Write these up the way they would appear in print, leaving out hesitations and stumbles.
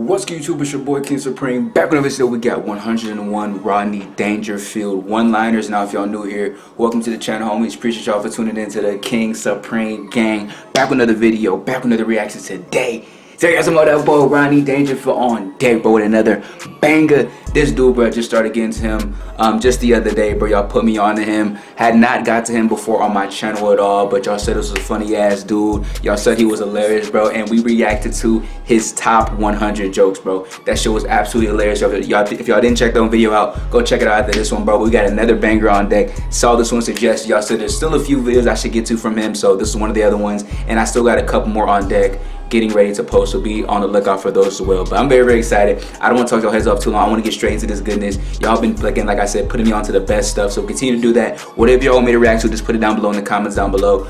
What's good, YouTube? It's your boy KingSupreme. Back on this video, we got 101 Rodney Dangerfield one-liners. Now, if y'all new here, welcome to the channel, homies. Appreciate y'all for tuning in to the KingSupreme gang. Back with another video, back with another reaction today. So I got some of that boy Rodney Dangerfield on deck, bro, with another banger. This dude, bro, just started getting to him just the other day, bro. Y'all put me on to him. Had not got to him before on my channel at all, but y'all said this was a funny ass dude. Y'all said he was hilarious, bro, and we reacted to his top 100 jokes, bro. That shit was absolutely hilarious. If y'all didn't check that video out, go check it out after this one, bro. We got another banger on deck. Saw this one suggested. Y'all said there's still a few videos I should get to from him, so this is one of the other ones, and I still got a couple more on deck getting ready to post, so be on the lookout for those as well. But I'm very, very excited. I don't want to talk your heads off too long. I want to get straight into this goodness. Y'all been, again, like I said, putting me on to the best stuff, so continue to do that. Whatever y'all want me to react to, just put it down below in the comments down below.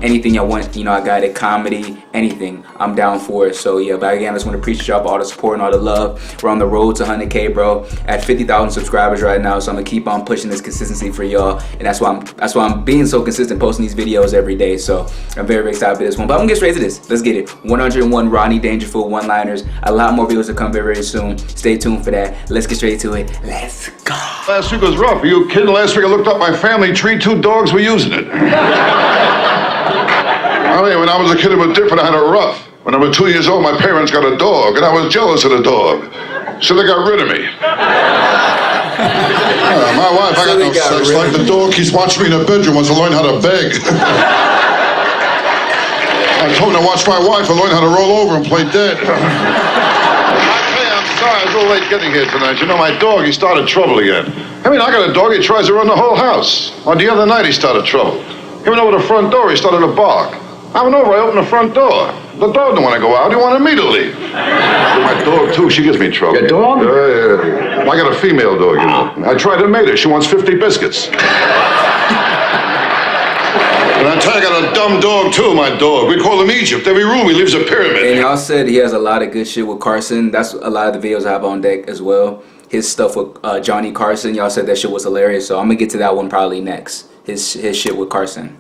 Anything y'all want, you know, I got it. Comedy, anything, I'm down for it. So yeah, but again, I just want to appreciate y'all for all the support and all the love. We're on the road to 100K, bro, at 50,000 subscribers right now, so I'm gonna keep on pushing this consistency for y'all, and that's why I'm being so consistent, posting these videos every day. So I'm very, very excited for this one. But I'm gonna get straight to this. Let's get it. 101 Rodney Dangerfield one-liners. A lot more videos to come very, very soon. Stay tuned for that. Let's get straight to it. Let's go. Last week was rough. Are you kidding? Last week I looked up my family tree. 2 dogs were using it. I mean, when I was a kid, it was different. I had a rough. When I was 2 years old, my parents got a dog, and I was jealous of the dog. So they got rid of me. My wife, I got no sex like the dog. He's watching me in the bedroom, wants to learn how to beg. I told him to watch my wife and learn how to roll over and play dead. I'm sorry, I was a little late getting here tonight. You know, my dog, he started trouble again. I mean, I got a dog, he tries to run the whole house. On the other night, he started trouble. He went over the front door, he started to bark. I went over, I opened the front door. The dog didn't want to go out, he wanted me to leave. My dog, too, she gives me trouble. Your dog? Yeah. I got a female dog, you know. I tried to mate her, she wants 50 biscuits. And I tell you, I got a dumb dog, too, my dog. We call him Egypt. Every room he lives a pyramid. And y'all said he has a lot of good shit with Carson. That's a lot of the videos I have on deck as well. His stuff with Johnny Carson, y'all said that shit was hilarious, so I'm gonna get to that one probably next. His shit with Carson.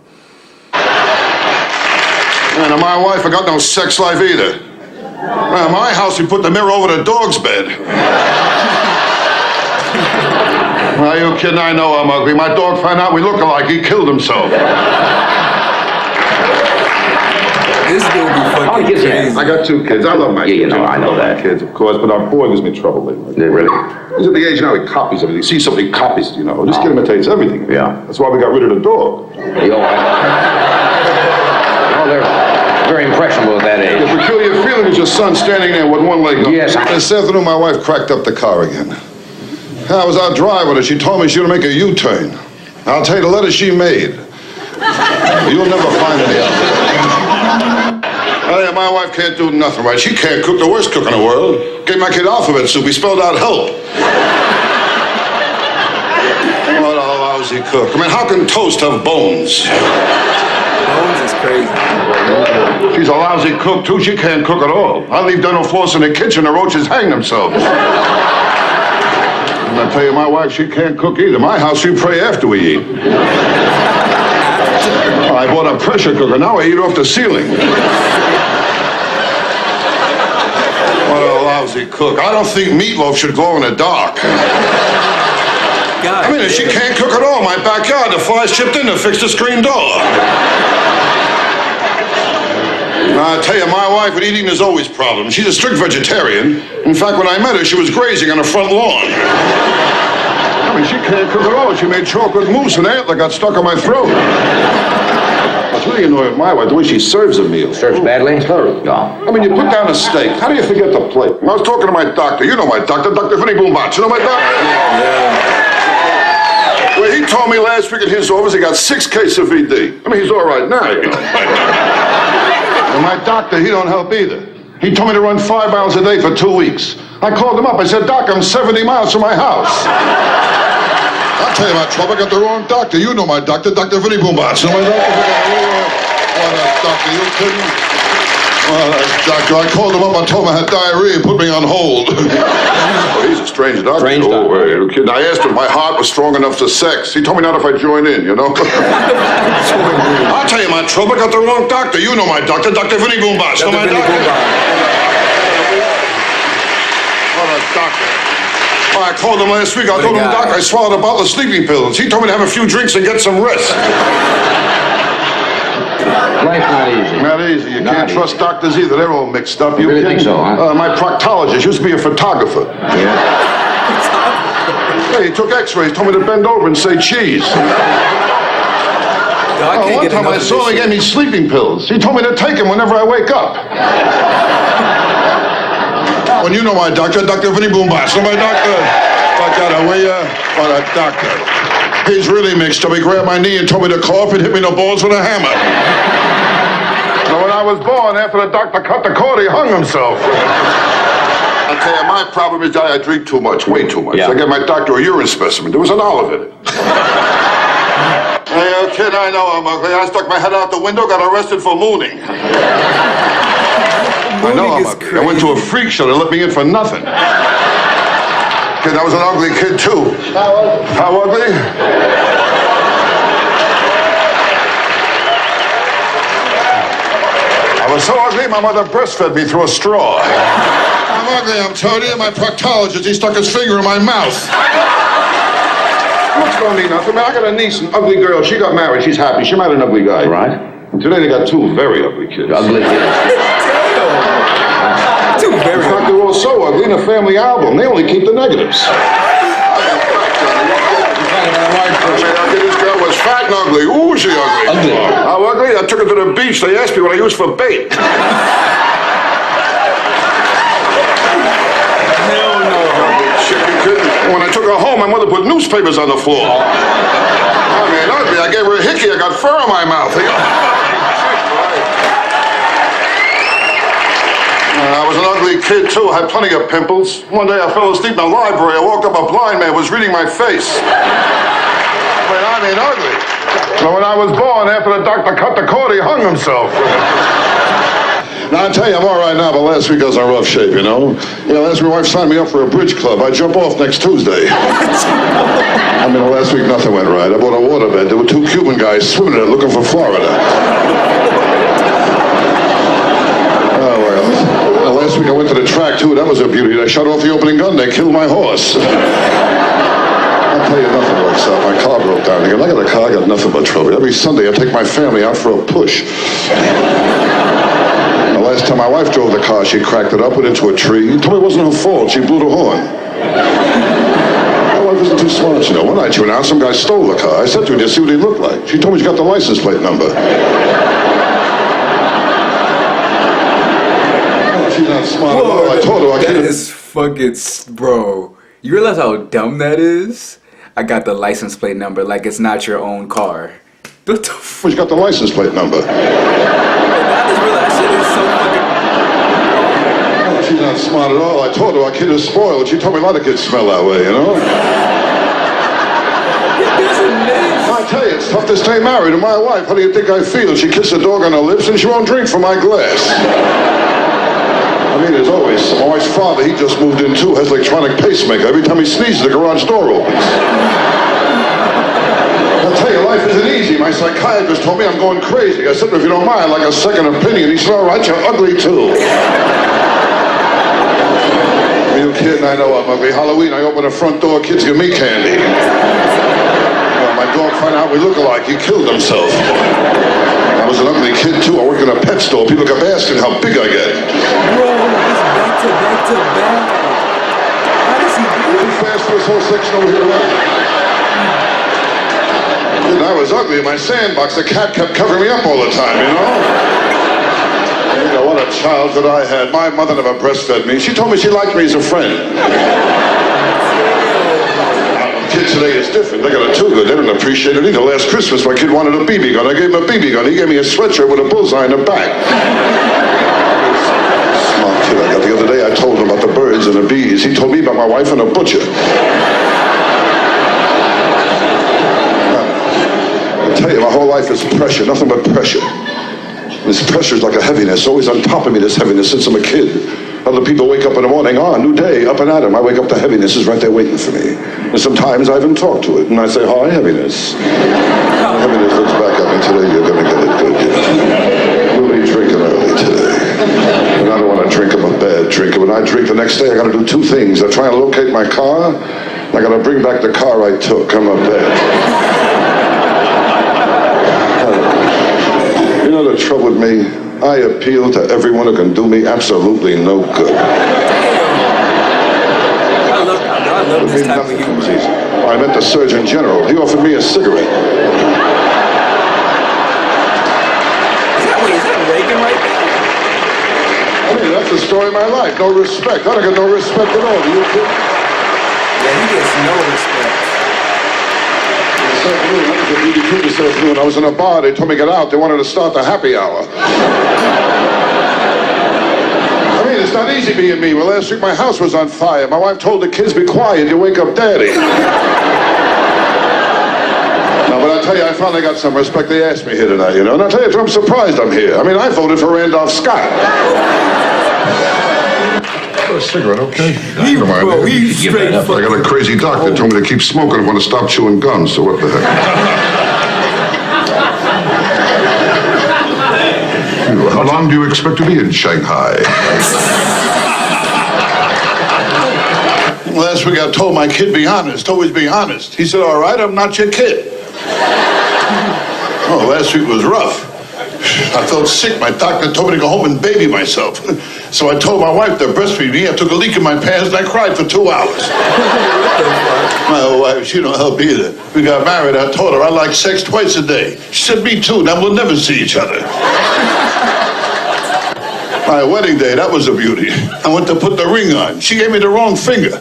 Man, and my wife, I got no sex life either. Man, my house, we put the mirror over the dog's bed. Are you kidding? I know I'm ugly. My dog found out we look alike. He killed himself. This dude be fucking crazy. I got 2 kids. I love my kids. You know, I know that. Kids, of course, but our boy gives me trouble lately. Yeah, really? He's at the age now he copies everything. He sees something, he copies, you know. This kid imitates everything. Yeah. That's why we got rid of the dog. Oh, they're very impressionable at that age. The peculiar feeling is your son standing there with one leg up. Yes. This afternoon, my wife cracked up the car again. I was out driving with her. She told me she was going to make a U-turn. I'll tell you the letter she made. You'll never find any of it. My wife can't do nothing right. She can't cook, the worst cook in the world. Gave my kid alphabet soup. He spelled out help. What a lousy cook. I mean, how can toast have bones? Bones is crazy. She's a lousy cook, too. She can't cook at all. I leave dental floss in the kitchen, the roaches hang themselves. And I tell you, my wife, she can't cook either. My house, we pray after we eat. I bought a pressure cooker. Now I eat off the ceiling. What a lousy cook. I don't think meatloaf should glow in the dark. I mean, she can't cook at all. My backyard, the flies chipped in to fix the screen door. I tell you, my wife with eating is always problems. She's a strict vegetarian. In fact, when I met her, she was grazing on the front lawn. I mean, she can't cook at all. She made chocolate mousse and antler got stuck on my throat. What's really annoying with my wife, the way she serves a meal. Serves badly? Terrible. No. I mean, you put down a steak. How do you forget the plate? I was talking to my doctor. You know my doctor, Dr. Vinny Boombach. You know my doctor? Yeah. Well, he told me last week at his office he got 6 cases of VD. I mean, he's all right now, you know. And my doctor, he don't help either. He told me to run 5 miles a day for 2 weeks. I called him up. I said, Doc, I'm 70 miles from my house. I'll tell you my trouble. I got the wrong doctor. You know my doctor, Dr. Vinny Boombach. You know my doctor? Oh, that doctor, you kidding? Oh, that doctor. I called him up. I told him I had diarrhea. He put me on hold. Oh, he's a strange doctor. Strange doctor. Oh, you kidding? I asked him if my heart was strong enough for sex. He told me not if I join in, you know? I'll tell you my trouble. I got the wrong doctor. You know my doctor, Dr. Vinny Boombach. You know my doctor? doctor. Oh, I called him last week. I told him, Doc, I swallowed a bottle of sleeping pills. He told me to have a few drinks and get some rest. Life's not easy. Not easy. You can't trust doctors either. They're all mixed up. You really think so, huh? My proctologist used to be a photographer. Yeah. Hey, he took x-rays, told me to bend over and say cheese. One time I saw him, he gave me sleeping pills. He told me to take them whenever I wake up. Well, you know my doctor, Dr. Vinny Boombox. So my doctor, what a doctor. He's really mixed up. He grabbed my knee and told me to cough and hit me in the balls with a hammer. Now, when I was born, after the doctor cut the cord, he hung himself. I'll tell you, my problem is that I drink too much, way too much. Yeah. I gave my doctor a urine specimen. There was an olive in it. Hey, kid, I know I'm ugly. I stuck my head out the window, got arrested for mooning. I know I'm ugly. I went to a freak show. They let me in for nothing. Kid, I was an ugly kid, too. How ugly? I was so ugly, my mother breastfed me through a straw. I'm ugly, I'm telling you. My proctologist, he stuck his finger in my mouth. What's going to mean nothing? Man, I got a niece, an ugly girl. She got married. She's happy. She married an ugly guy. Right. And today they got two very ugly kids. Ugly kids. Two In very fact, they're all so ugly in a family album. They only keep the negatives. This girl was fat and ugly. Ooh, was she ugly. Ugly. How ugly? I took her to the beach. They asked me what I used for bait. Hell no. Chicken kitten. When I took her home, my mother put newspapers on the floor. I mean, ugly. I gave her a hickey. I got fur in my mouth. I was an ugly kid, too. I had plenty of pimples. One day I fell asleep in the library. I woke up, a blind man was reading my face. I mean, ugly. So when I was born, after the doctor cut the cord, he hung himself. Now, I tell you, I'm all right now, but last week I was in rough shape, you know? Last week my wife signed me up for a bridge club. I jump off next Tuesday. I mean, last week nothing went right. I bought a waterbed. There were two Cuban guys swimming in it looking for Florida. Last week I went to the track, too. That was a beauty. I shot off the opening gun. They killed my horse. I'll tell you, nothing works out. My car broke down again. I got a car, I got nothing but trouble. Every Sunday I take my family out for a push. The last time my wife drove the car, she cracked it up, went into a tree. She told me it wasn't her fault. She blew the horn. My wife isn't too smart, you know. One night she went out, some guy stole the car. I said to her, "Do you see what he looked like?" She told me she got the license plate number. She's not smart at all. I told her I couldn't. That is fucking, bro. You realize how dumb that is? I got the license plate number like it's not your own car. What the fuck? She got the license plate number. I just realized that shit is so fucking... She's not smart at all. I told her our kid is spoiled. She told me a lot of kids smell that way, you know? I tell you, it's tough to stay married to my wife. How do you think I feel? She kissed a dog on her lips and she won't drink from my glass. I mean, as always, my wife's father, he just moved in too, has electronic pacemaker. Every time he sneezes, the garage door opens. I'll tell you, life isn't easy. My psychiatrist told me I'm going crazy. I said, if you don't mind, I'd like a second opinion. He said, all right, you're ugly too. You kidding? I know I'm ugly. Halloween, I open the front door, kids give me candy. My dog found out we look alike. He killed himself. I was an ugly kid too. I worked in a pet store. People kept asking how big I get. Bro, it's back to back. How does he do it? Too fast for this whole section over here. Dude, I was ugly in my sandbox. The cat kept covering me up all the time, you know? You know, what a childhood I had. My mother never breastfed me. She told me she liked me as a friend. Kids today is different. They got it too good. They don't appreciate it either. Last Christmas, my kid wanted a BB gun. I gave him a BB gun. He gave me a sweatshirt with a bullseye in the back. Smart kid I got. The other day, I told him about the birds and the bees. He told me about my wife and a butcher. I tell you, my whole life is pressure. Nothing but pressure. This pressure is like a heaviness. Always on top of me, this heaviness since I'm a kid. Other people wake up in the morning, new day, up and at 'em. I wake up, the heaviness is right there waiting for me. And sometimes I even talk to it, and I say, hi, heaviness. And heaviness looks back at me, today you're going to get it good. We'll be drinking early today. And I don't want to drink, I'm a bad drinker. drinker. When I drink the next day, I gotta do two things. I try and locate my car, and I gotta bring back the car I took. I'm up there. You know the trouble with me? I appeal to everyone who can do me absolutely no good. I love this type of humor. I met the Surgeon General. He offered me a cigarette. Is that Reagan right there? I mean, that's the story of my life. No respect. I don't get no respect at all. Do you too? Yeah, he gets no respect. This afternoon, I was in a bar. They told me to get out. They wanted to start the happy hour. I mean, it's not easy being me. Well, last week my house was on fire. My wife told the kids, be quiet. You wake up daddy. No, but I tell you, I finally got some respect. They asked me here tonight, you know. And I tell you, I'm surprised I'm here. I mean, I voted for Randolph Scott. A cigarette, okay? He's straight I got a crazy doctor that told me to keep smoking. I want to stop chewing gum, so what the heck? How long do you expect to be in Shanghai? Last week I told my kid, be honest, always be honest. He said, all right, I'm not your kid. Oh, last week was rough. I felt sick. My doctor told me to go home and baby myself. So I told my wife to breastfeed me. I took a leak in my pants and I cried for 2 hours. My wife, she don't help either. We got married. I told her I like sex twice a day. She said, me too. Now we'll never see each other. My wedding day, that was a beauty. I went to put the ring on. She gave me the wrong finger.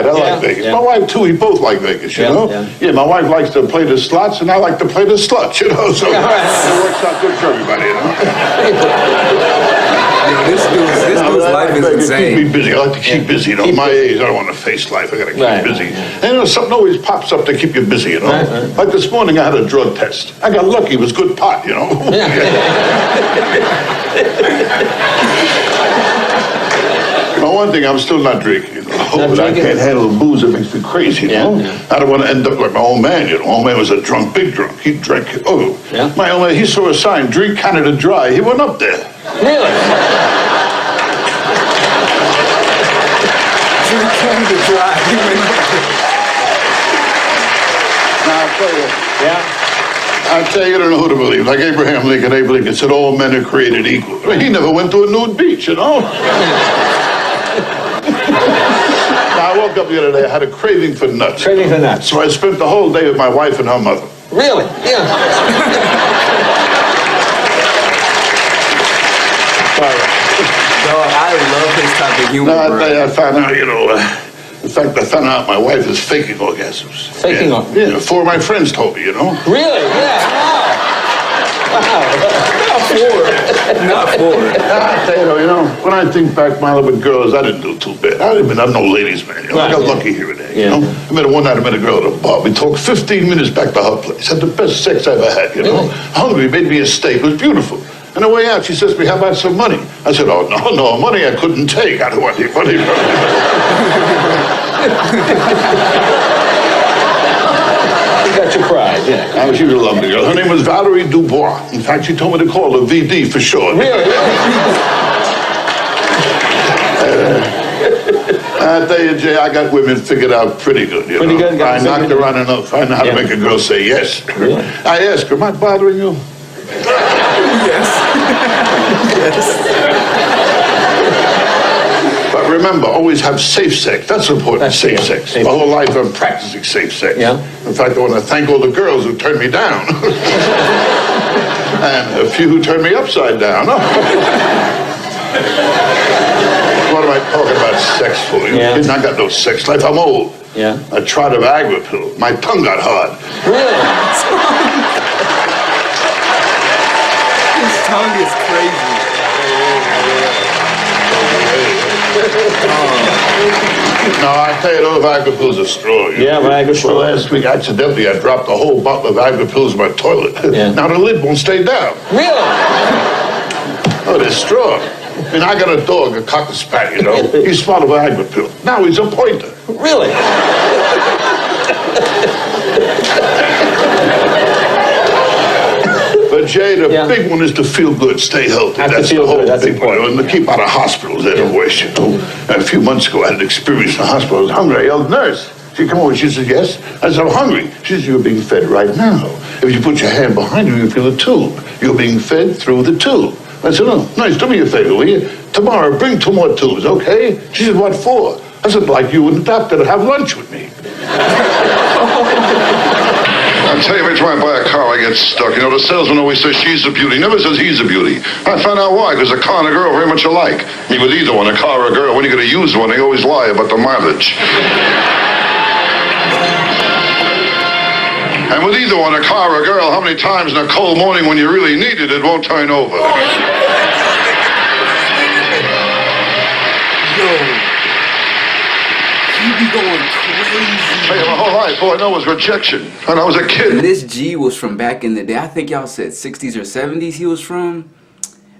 I like Vegas. Yeah. My wife, too, we both like Vegas, you know? Yeah, my wife likes to play the slots, and I like to play the sluts, you know? So it works out good for everybody, you know? This dude's life is insane. Keep me busy. I like to keep busy, you know? My age, I don't want to face life. I got to keep busy. And, you know, something always pops up to keep you busy, you know? Like this morning, I had a drug test. I got lucky. It was good pot, you know? Well, one thing, I'm still not drinking, you know? I can't handle the booze. It makes me crazy, you know? I don't want to end up like my old man, you know? Old man was a drunk, big drunk. He drank, my old man, he saw a sign, drink Canada Dry. He went up there. Really? Drink Canada Dry. Now, I'll tell you, I don't know who to believe. Like Abraham Lincoln said, all men are created equal. I mean, he never went to a nude beach, you know? I woke up the other day, I had a craving for nuts. Craving for nuts. So I spent the whole day with my wife and her mother. Really? Yeah. I love this type of humor. No, I found out, you know, in fact, I found out my wife is faking orgasms. Faking orgasms? Yeah, 4 of my friends told me, you know. Really? Yeah. Wow. Not four. I tell you know, when I think back, my life with girls, I didn't do too bad. I'm no ladies' man. You know? I got lucky here and there. You know, I met one night. I met a girl at a bar. We talked 15 minutes back to her place. Had the best sex I ever had. You know, hungry, made me a steak. It was beautiful. On the way out, she says to me, "How about some money?" I said, "Oh no, money I couldn't take. I don't want any money." Got your pride, yeah. She was a lovely girl. Her name was Valerie Dubois. In fact, she told me to call her VD for short. Really? I tell you, Jay, I got women figured out pretty good. You know? Good. I knocked around enough. I know how to make a girl say yes. Really? I asked her, "Am I bothering you?" Yes. But remember, always have safe sex. That's important, safe sex. My whole life I'm practicing safe sex. Yeah. In fact, I want to thank all the girls who turned me down. And a few who turned me upside down. What am I talking about sex for? I got no sex life. I'm old. Yeah. I tried a Viagra pill. My tongue got hard. Really? His tongue is crazy. No, I tell you, those Viagra pills are straw. Viagra straw. Well, last week, accidentally, I dropped a whole bottle of Viagra pills in my toilet. Yeah. Now the lid won't stay down. Really? Oh, they're straw. I mean, I got a dog, a cocker spaniel, you know. He swallowed a Viagra pill. Now he's a pointer. Really? But But Jay, the big one is to feel good, stay healthy. Have to That's feel the whole good, that's thing, important. you know, and to keep out of hospitals, they're the worst, you know. And a few months ago, I had an experience in the hospital. I was hungry. I yelled, "Nurse." She came over, she said, "Yes." I said, "I'm hungry." She said, "You're being fed right now. If you put your hand behind you, you feel a tube. You're being fed through the tube." I said, "Oh, nice, do me a favor, will you? Tomorrow, bring 2 more tubes, okay?" She said, "What for?" I said, "Like you and the doctor to have lunch with me." I tell you, every time I buy a car, I get stuck. You know, the salesman always says she's a beauty, never says he's a beauty. I found out why, because a car and a girl are very much alike. I mean, with either one, a car or a girl, when you're going to use one, they always lie about the mileage. And with either one, a car or a girl, how many times in a cold morning when you really need it, it won't turn over? You be going crazy. Hey, my whole life, all I know was rejection. When I was a kid. And this G was from back in the day. I think y'all said 60s or 70s he was from.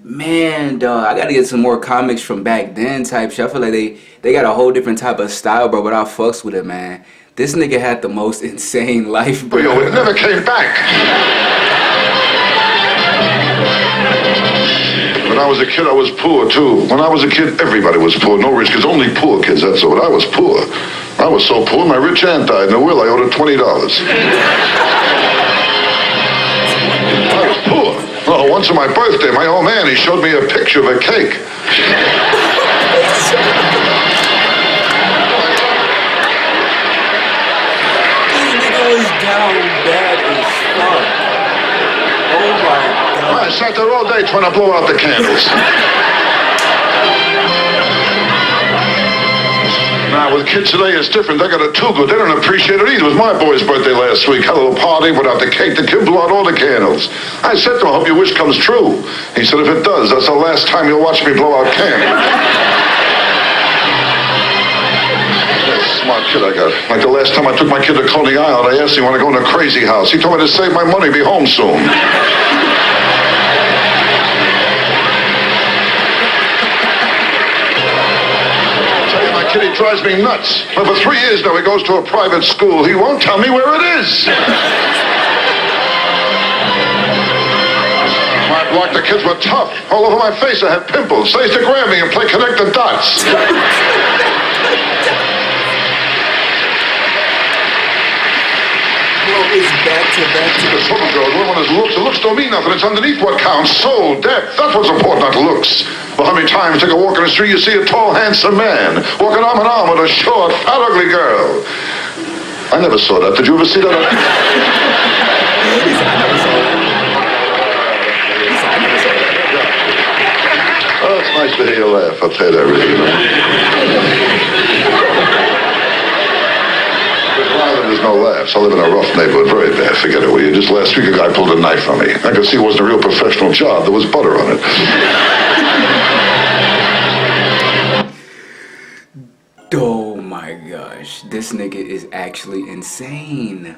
Man, dog, I gotta get some more comics from back then type shit. I feel like they got a whole different type of style, bro, but I fucks with it, man. This nigga had the most insane life, bro. Yo, it never came back. When I was a kid, I was poor, too. When I was a kid, everybody was poor. No rich kids, only poor kids, that's all. But I was poor. I was so poor, my rich aunt died. In a will, I owed her $20. I was poor. Oh, once on my birthday, my old man, he showed me a picture of a cake. Down bad as fuck. Oh my god. I sat there all day trying to blow out the candles. Now, with kids today, it's different. They got it too good. They don't appreciate it either. It was my boy's birthday last week. Had a little party, put out the cake. The kid blew out all the candles. I said to him, "I hope your wish comes true." He said, "If it does, that's the last time you'll watch me blow out candles." Smart kid I got. Like the last time I took my kid to Coney Island, I asked him, "Want to go in a crazy house?" He told me to save my money, be home soon. My kid, he drives me nuts. But for 3 years now, he goes to a private school. He won't tell me where it is. My block, the kids were tough. All over my face, I had pimples. They used to grab me and play connect the dots. It's back to back to The trouble, Joe, one is looks. The looks don't mean nothing. It's underneath what counts. Soul, depth. That's what's important, not looks. Well, how many times take a walk in the street, you see a tall, handsome man walking arm in arm with a short, fat, ugly girl. I never saw that. Did you ever see that? Oh, it's nice to hear you laugh. I'll tell you that, really. There's no laughs. I live in a rough neighborhood, very bad. Forget it, will you? Just last week, a guy pulled a knife on me. I could see it wasn't a real professional job. There was butter on it. Oh my gosh, this nigga is actually insane.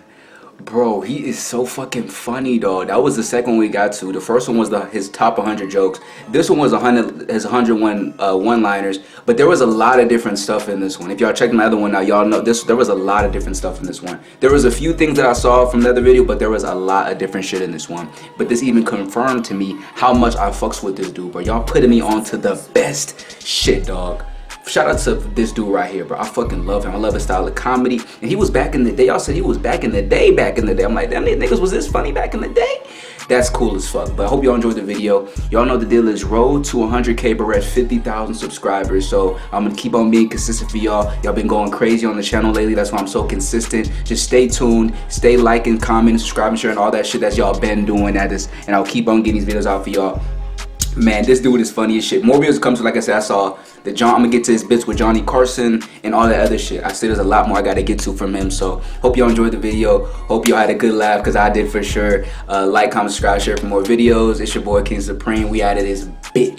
Bro, he is so fucking funny, dog. That was the second one we got to. The first one was his top 100 jokes. This one was his 101 one-liners. But there was a lot of different stuff in this one. If y'all check my other one out, y'all know there was a lot of different stuff in this one. There was a few things that I saw from the other video, but there was a lot of different shit in this one. But this even confirmed to me how much I fucks with this dude, bro. Y'all putting me on to the best shit, dog. Shout out to this dude right here, bro. I fucking love him. I love his style of comedy. And he was back in the day. Y'all said he was back in the day. I'm like, damn, these niggas was this funny back in the day? That's cool as fuck. But I hope y'all enjoyed the video. Y'all know the deal is road to 100K, but we're at 50,000 subscribers. So I'm going to keep on being consistent for y'all. Y'all been going crazy on the channel lately. That's why I'm so consistent. Just stay tuned. Stay liking, commenting, subscribing, sharing, all that shit that y'all been doing at this. And I'll keep on getting these videos out for y'all. Man, this dude is funny as shit. More videos come to, like I said, I saw the I'm gonna get to his bits with Johnny Carson and all that other shit. I said there's a lot more I gotta get to from him. So hope y'all enjoyed the video. Hope y'all had a good laugh, because I did for sure. Like, comment, subscribe, share for more videos. It's your boy KingSupreme. We out of this bitch.